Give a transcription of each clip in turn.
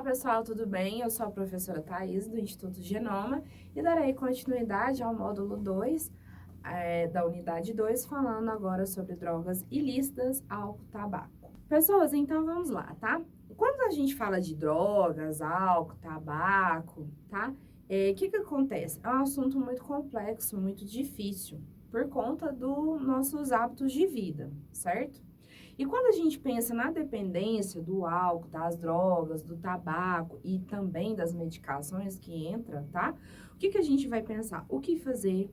pessoal, tudo bem? Eu sou a professora Thaís, do Instituto Genoma, e darei continuidade ao módulo 2 da unidade 2, falando agora sobre drogas ilícitas, álcool, tabaco. Pessoas, então vamos lá, tá? Quando a gente fala de drogas, álcool, tabaco, tá? O que acontece? É um assunto muito complexo, muito difícil, por conta dos nossos hábitos de vida, certo? E quando a gente pensa na dependência do álcool, das drogas, do tabaco e também das medicações que entram, tá? O que a gente vai pensar? O que fazer?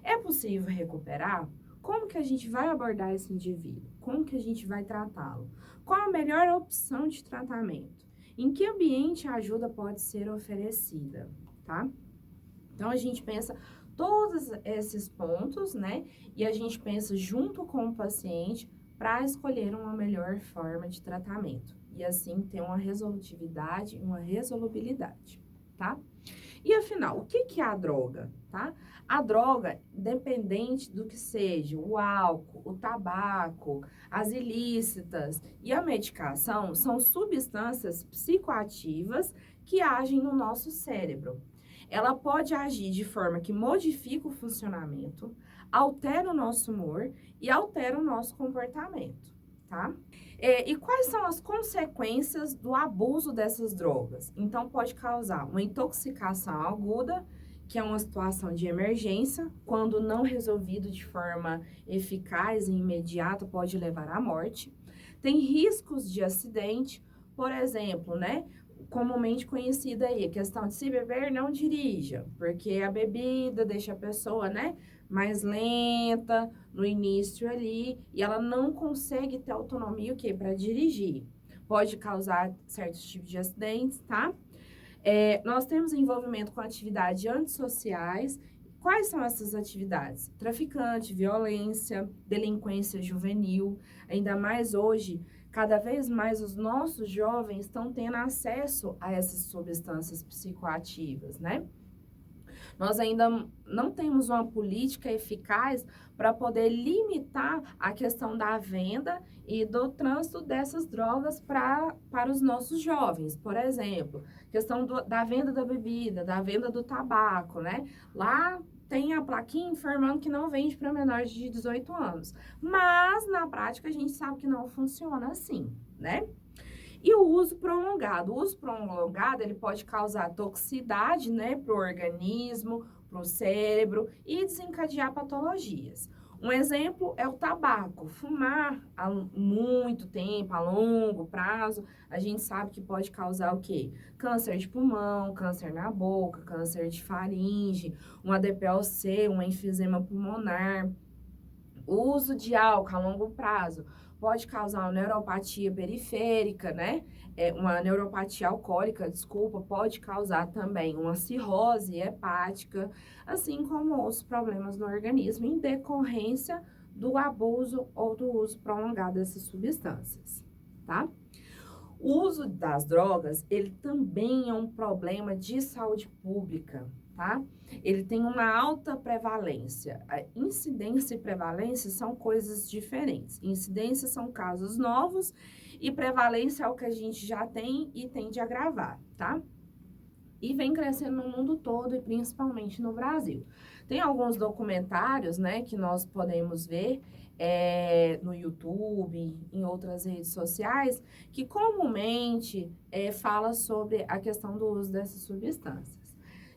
É possível recuperar? Como que a gente vai abordar esse indivíduo? Como que a gente vai tratá-lo? Qual a melhor opção de tratamento? Em que ambiente a ajuda pode ser oferecida, tá? Então, a gente pensa todos esses pontos, né? E a gente pensa junto com o paciente para escolher uma melhor forma de tratamento. E assim ter uma resolutividade e uma resolubilidade, tá? E afinal, o que é a droga, tá? A droga, dependente do que seja, o álcool, o tabaco, as ilícitas e a medicação, são substâncias psicoativas que agem no nosso cérebro. Ela pode agir de forma que modifica o funcionamento, altera o nosso humor e altera o nosso comportamento, tá? E quais são as consequências do abuso dessas drogas? Então, pode causar uma intoxicação aguda, que é uma situação de emergência, quando não resolvido de forma eficaz e imediata, pode levar à morte. Tem riscos de acidente, por exemplo, né? Comumente conhecida aí, a questão de se beber, não dirija, porque a bebida deixa a pessoa, né, mais lenta no início ali, e ela não consegue ter autonomia, o quê? Para dirigir. Pode causar certos tipos de acidentes, tá? Nós temos envolvimento com atividades antissociais. Quais são essas atividades? Traficante, violência, delinquência juvenil, ainda mais hoje, cada vez mais os nossos jovens estão tendo acesso a essas substâncias psicoativas, né? Nós ainda não temos uma política eficaz para poder limitar a questão da venda e do trânsito dessas drogas para os nossos jovens. Por exemplo, questão da venda da bebida, da venda do tabaco, né? Lá tem a plaquinha informando que não vende para menores de 18 anos. Mas, na prática, a gente sabe que não funciona assim, né? E o uso prolongado. O uso prolongado, ele pode causar toxicidade, né, para o organismo, para o cérebro e desencadear patologias. Um exemplo é o tabaco. Fumar há muito tempo, a longo prazo, a gente sabe que pode causar o quê? Câncer de pulmão, câncer na boca, câncer de faringe, um ADPOC, um enfisema pulmonar. O uso de álcool a longo prazo pode causar uma neuropatia periférica, né? Uma neuropatia alcoólica, desculpa, pode causar também uma cirrose hepática, assim como outros problemas no organismo em decorrência do abuso ou do uso prolongado dessas substâncias, tá? O uso das drogas, ele também é um problema de saúde pública, tá? Ele tem uma alta prevalência. A incidência e prevalência são coisas diferentes. Incidência são casos novos e prevalência é o que a gente já tem e tende a agravar, tá? E vem crescendo no mundo todo e principalmente no Brasil. Tem alguns documentários, né, que nós podemos ver no YouTube, em outras redes sociais, que comumente fala sobre a questão do uso dessas substâncias.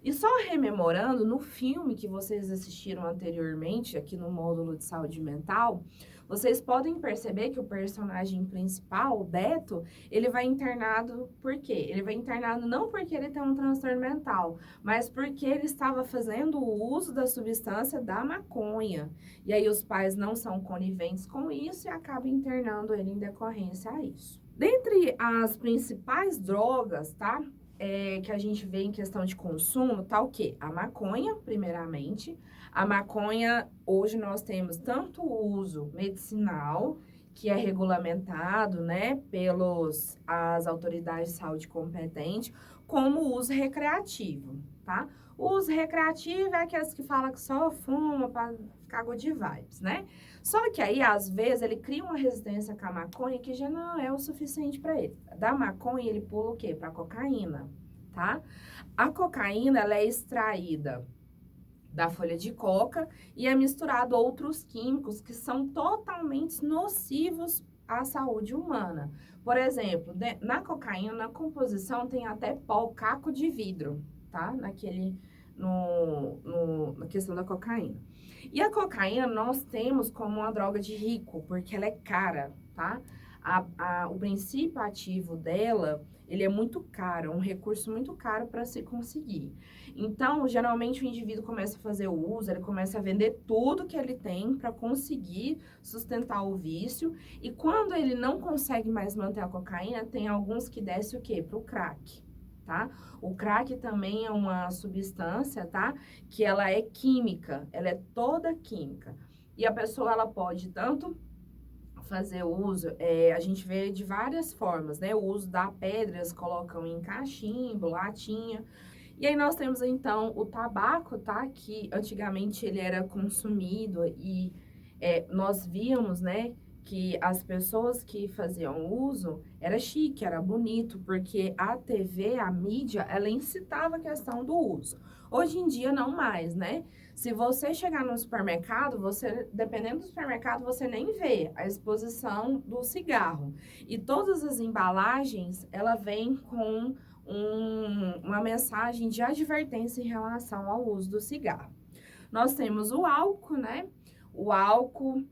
E só rememorando, no filme que vocês assistiram anteriormente, aqui no módulo de saúde mental, vocês podem perceber que o personagem principal, o Beto, ele vai internado por quê? Ele vai internado não porque ele tem um transtorno mental, mas porque ele estava fazendo o uso da substância da maconha. E aí os pais não são coniventes com isso e acabam internando ele em decorrência a isso. Dentre as principais drogas, tá? Que a gente vê em questão de consumo, tá o quê? A maconha, primeiramente. A maconha, hoje nós temos tanto o uso medicinal, que é regulamentado, né, as autoridades de saúde competentes, como o uso recreativo, tá? O uso recreativo é aqueles que falam que só fuma para ficar good vibes, né? Só que aí, às vezes, ele cria uma resistência com a maconha que já não é o suficiente para ele. Da maconha, ele pula o quê? Para cocaína, tá? A cocaína, ela é extraída da folha de coca e é misturado outros químicos que são totalmente nocivos à saúde humana. Por exemplo, na cocaína, na composição tem até pó, caco de vidro, tá? Na questão da cocaína. E a cocaína nós temos como uma droga de rico, porque ela é cara, tá? O princípio ativo dela, ele é muito caro, é um recurso muito caro para se conseguir. Então, geralmente o indivíduo começa a fazer o uso, ele começa a vender tudo que ele tem para conseguir sustentar o vício. E quando ele não consegue mais manter a cocaína, tem alguns que descem o quê? Para o crack, tá? O crack também é uma substância, tá? Que ela é química, ela é toda química. E a pessoa, ela pode tanto fazer uso, a gente vê de várias formas, né? O uso da pedra, eles colocam em cachimbo, latinha. E aí nós temos, então, o tabaco, tá? Que antigamente ele era consumido e nós víamos, né? Que as pessoas que faziam uso, era chique, era bonito, porque a TV, a mídia, ela incitava a questão do uso. Hoje em dia, não mais, né? Se você chegar no supermercado, dependendo do supermercado, você nem vê a exposição do cigarro. E todas as embalagens, ela vem com uma mensagem de advertência em relação ao uso do cigarro. Nós temos o álcool, né? O álcool,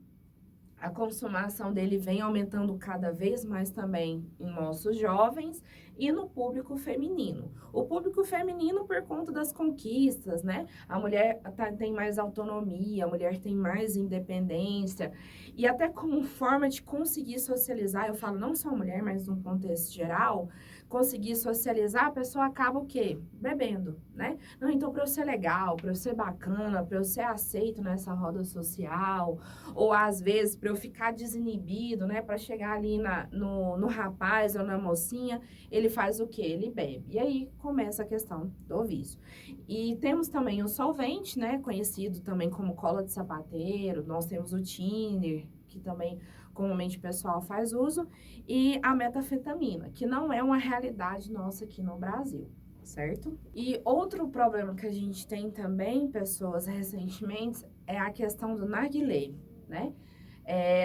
a consumação dele vem aumentando cada vez mais também em nossos jovens e no público feminino. O público feminino por conta das conquistas, né? A mulher tem mais autonomia, a mulher tem mais independência e até como forma de conseguir socializar, eu falo não só mulher, mas num contexto geral, conseguir socializar, a pessoa acaba o quê? Bebendo, né? Não, então para eu ser legal, para eu ser bacana, para eu ser aceito nessa roda social, ou às vezes para eu ficar desinibido, né, para chegar ali no rapaz ou na mocinha, ele faz o quê? Ele bebe. E aí começa a questão do vício. E temos também o solvente, né, conhecido também como cola de sapateiro, nós temos o thinner, que também comumente o pessoal faz uso, e a metanfetamina, que não é uma realidade nossa aqui no Brasil, certo? E outro problema que a gente tem também, pessoas, recentemente, é a questão do narguilé, né?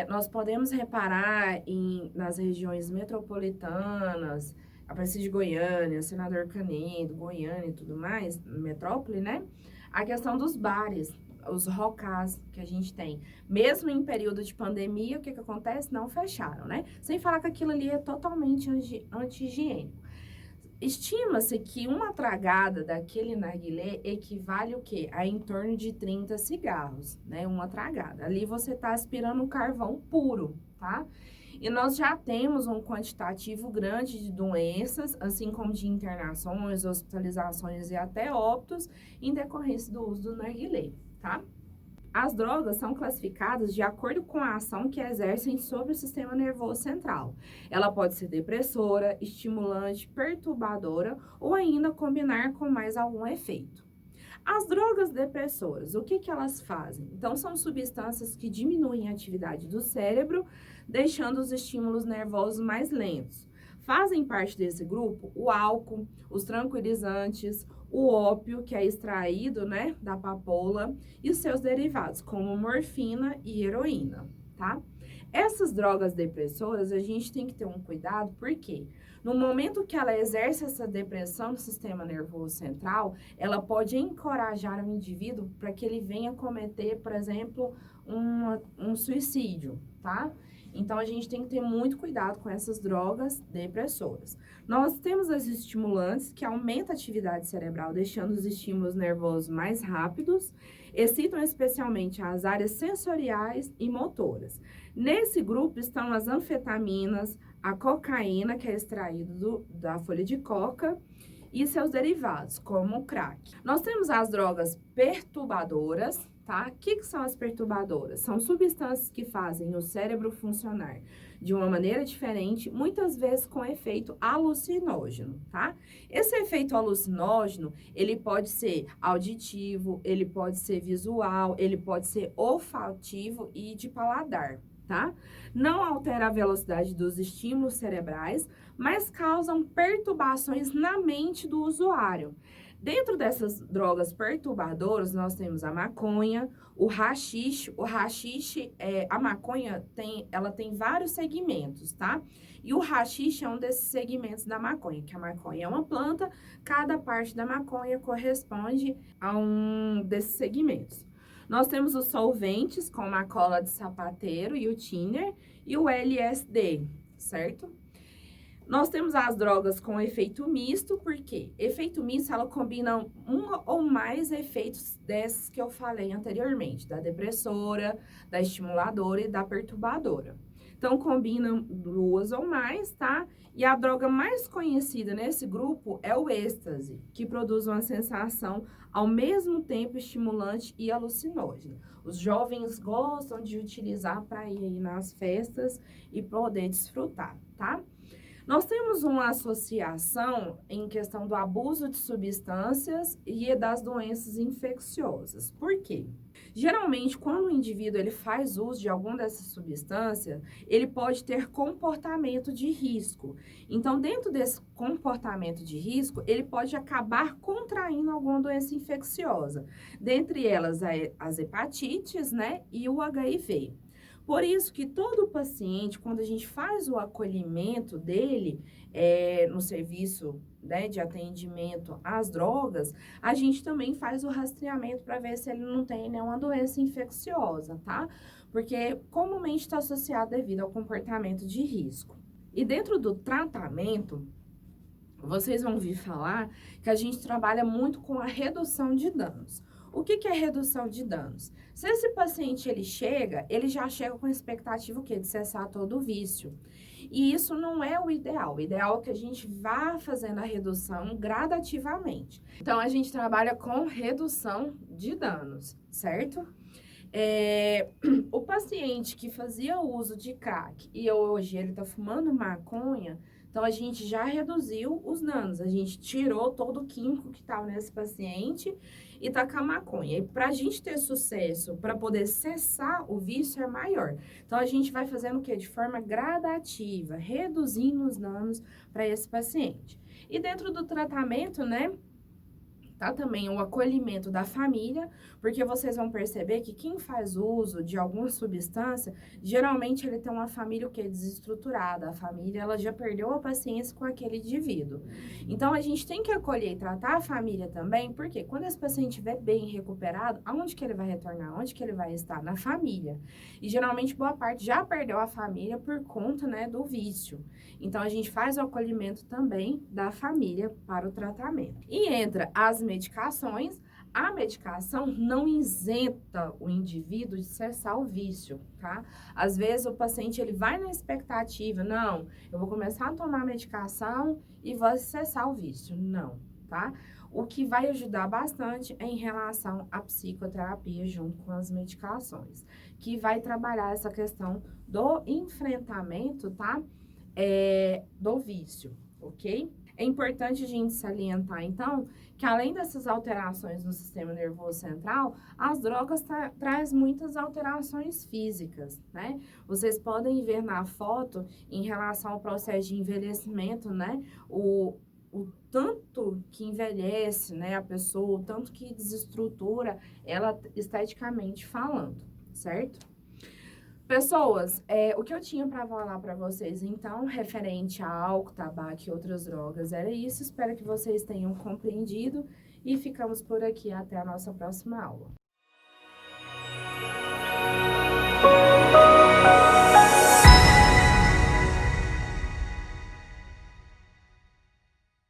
Nós podemos reparar nas regiões metropolitanas, Aparecida de Goiânia, Senador Canedo, Goiânia e tudo mais, metrópole, né? A questão dos bares, os rocás que a gente tem. Mesmo em período de pandemia, o que acontece? Não fecharam, né? Sem falar que aquilo ali é totalmente anti-higiênico. Estima-se que uma tragada daquele narguilé equivale o quê? A em torno de 30 cigarros, né? Uma tragada. Ali você está aspirando um carvão puro, tá? E nós já temos um quantitativo grande de doenças, assim como de internações, hospitalizações e até óbitos, em decorrência do uso do narguilé, tá? As drogas são classificadas de acordo com a ação que exercem sobre o sistema nervoso central. Ela pode ser depressora, estimulante, perturbadora ou ainda combinar com mais algum efeito. As drogas depressoras, o que elas fazem? Então, são substâncias que diminuem a atividade do cérebro, deixando os estímulos nervosos mais lentos. Fazem parte desse grupo o álcool, os tranquilizantes, o ópio, que é extraído, né, da papoula, e os seus derivados, como morfina e heroína, tá? Essas drogas depressoras, a gente tem que ter um cuidado, porque no momento que ela exerce essa depressão no sistema nervoso central, ela pode encorajar o indivíduo para que ele venha cometer, por exemplo, um suicídio, tá? Então, a gente tem que ter muito cuidado com essas drogas depressoras. Nós temos as estimulantes, que aumentam a atividade cerebral, deixando os estímulos nervosos mais rápidos, excitam especialmente as áreas sensoriais e motoras. Nesse grupo estão as anfetaminas, a cocaína, que é extraída da folha de coca, e seus derivados, como o crack. Nós temos as drogas perturbadoras, tá? O que são as perturbadoras? São substâncias que fazem o cérebro funcionar de uma maneira diferente, muitas vezes com efeito alucinógeno, tá? Esse efeito alucinógeno, ele pode ser auditivo, ele pode ser visual, ele pode ser olfativo e de paladar, tá? Não altera a velocidade dos estímulos cerebrais, mas causam perturbações na mente do usuário. Dentro dessas drogas perturbadoras, nós temos a maconha, o haxixe. O haxixe, a maconha, ela tem vários segmentos, tá? E o haxixe é um desses segmentos da maconha, que a maconha é uma planta, cada parte da maconha corresponde a um desses segmentos. Nós temos os solventes, como a cola de sapateiro e o thinner, e o LSD, certo? Nós temos as drogas com efeito misto, porque efeito misto, ela combina um ou mais efeitos desses que eu falei anteriormente, da depressora, da estimuladora e da perturbadora. Então, combinam 2 ou mais, tá? E a droga mais conhecida nesse grupo é o êxtase, que produz uma sensação ao mesmo tempo estimulante e alucinógena. Os jovens gostam de utilizar para ir aí nas festas e poder desfrutar, tá? Nós temos uma associação em questão do abuso de substâncias e das doenças infecciosas. Por quê? Geralmente, quando o indivíduo ele faz uso de alguma dessas substâncias, ele pode ter comportamento de risco. Então, dentro desse comportamento de risco, ele pode acabar contraindo alguma doença infecciosa. Dentre elas, as hepatites, né, e o HIV. Por isso que todo paciente, quando a gente faz o acolhimento dele no serviço, né, de atendimento às drogas, a gente também faz o rastreamento para ver se ele não tem nenhuma doença infecciosa, tá? Porque comumente está associado devido ao comportamento de risco. E dentro do tratamento, vocês vão ouvir falar que a gente trabalha muito com a redução de danos. O que é redução de danos? Se esse paciente ele já chega com a expectativa o quê? De cessar todo o vício. E isso não é o ideal. O ideal é que a gente vá fazendo a redução gradativamente. Então, a gente trabalha com redução de danos, certo? O paciente que fazia uso de crack e hoje ele está fumando maconha, então a gente já reduziu os danos, a gente tirou todo o químico que estava nesse paciente e tá com a maconha. E para a gente ter sucesso, para poder cessar o vício é maior. Então a gente vai fazendo o quê? De forma gradativa, reduzindo os danos para esse paciente. E dentro do tratamento, né? Tá? Também o acolhimento da família, porque vocês vão perceber que quem faz uso de alguma substância, geralmente ele tem uma família o quê? Desestruturada. A família, ela já perdeu a paciência com aquele indivíduo. Então, a gente tem que acolher e tratar a família também, porque quando esse paciente estiver bem recuperado, aonde que ele vai retornar? Onde que ele vai estar? Na família. E, geralmente, boa parte já perdeu a família por conta, né, do vício. Então, a gente faz o acolhimento também da família para o tratamento. E entra as medicações. A medicação não isenta o indivíduo de cessar o vício, tá? Às vezes, o paciente, ele vai na expectativa, não, eu vou começar a tomar a medicação e vou cessar o vício. Não, tá? O que vai ajudar bastante é em relação à psicoterapia junto com as medicações, que vai trabalhar essa questão do enfrentamento, tá? Do vício, ok? É importante a gente salientar, então, que além dessas alterações no sistema nervoso central, as drogas trazem muitas alterações físicas, né? Vocês podem ver na foto, em relação ao processo de envelhecimento, né? O tanto que envelhece, né, a pessoa, o tanto que desestrutura ela esteticamente falando, certo? Pessoas, o que eu tinha para falar para vocês, então, referente a álcool, tabaco e outras drogas, era isso. Espero que vocês tenham compreendido e ficamos por aqui até a nossa próxima aula.